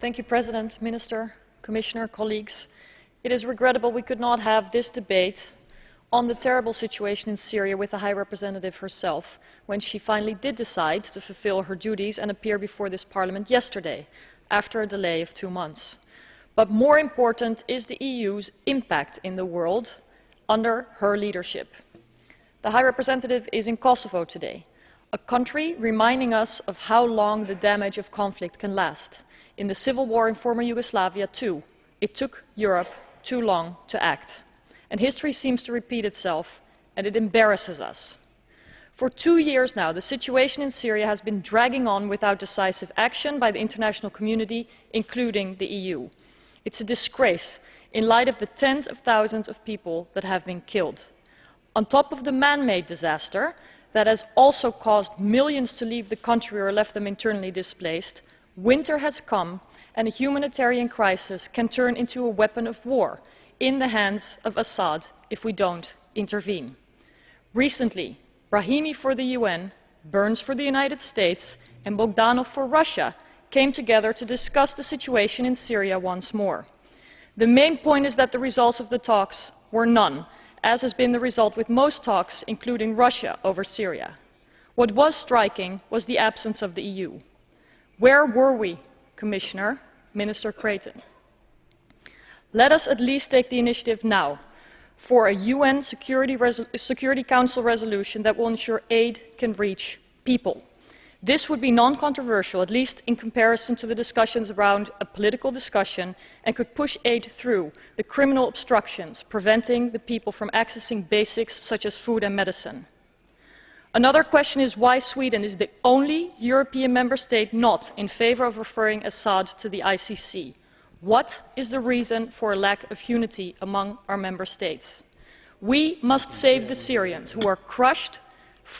Thank you, President, Minister, Commissioner, colleagues. It is regrettable we could not have this debate on the terrible situation in Syria with the High Representative herself when she finally did decide to fulfill her duties and appear before this Parliament yesterday, after a delay of 2 months. But more important is the EU's impact in the world under her leadership. The High Representative is in Kosovo today, a country reminding us of how long the damage of conflict can last. In the civil war in former Yugoslavia too, it took Europe too long to act. And history seems to repeat itself, and it embarrasses us. For 2 years now, the situation in Syria has been dragging on without decisive action by the international community, including the EU. It's a disgrace in light of the tens of thousands of people that have been killed. On top of the man-made disaster that has also caused millions to leave the country or left them internally displaced, winter has come and a humanitarian crisis can turn into a weapon of war in the hands of Assad if we don't intervene. Recently, Brahimi for the UN, Burns for the United States and Bogdanov for Russia came together to discuss the situation in Syria once more. The main point is that the results of the talks were none, as has been the result with most talks, including Russia, over Syria. What was striking was the absence of the EU. Where were we, Commissioner, Minister Creighton? Let us at least take the initiative now for a UN Security Council resolution that will ensure aid can reach people. This would be non-controversial, at least in comparison to the discussions around a political discussion, and could push aid through the criminal obstructions preventing the people from accessing basics such as food and medicine. Another question is why Sweden is the only European member state not in favor of referring Assad to the ICC. What is the reason for a lack of unity among our member states? We must save the Syrians who are crushed,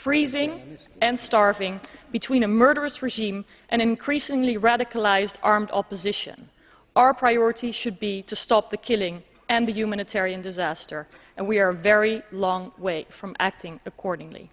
freezing and starving between a murderous regime and an increasingly radicalized armed opposition. Our priority should be to stop the killing and the humanitarian disaster, and we are a very long way from acting accordingly.